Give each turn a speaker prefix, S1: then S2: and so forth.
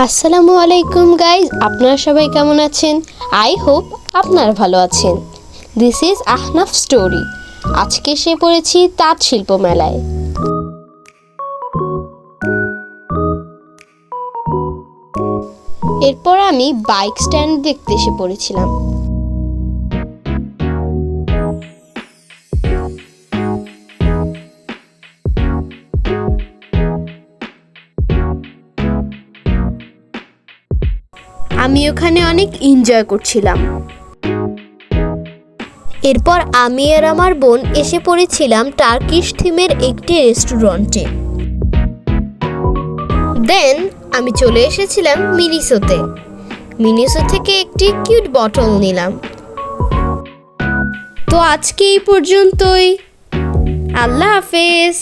S1: আসসালামু আলাইকুম গাইজ, আপনারা সবাই কেমন আছেন? আই হোপ আপনারা ভালো আছেন। This is Ahnaf story. আজকে এসে পড়েছি তাঁত শিল্প মেলায়। এরপর আমি বাইক স্ট্যান্ড দেখতে এসে পড়েছিলাম। আমি ওখানে অনেক এনজয় করছিলাম। এরপর আমি আর আমার বোন এসে পড়েছিলাম টার্কিশ থিমের একটি রেস্টুরেন্টে। দেন আমি চলে এসেছিলাম মিনিসোতে। মিনিসো থেকে একটি কিউট বটল নিলাম। তো আজকে এই পর্যন্তই। আল্লাহ হাফেজ।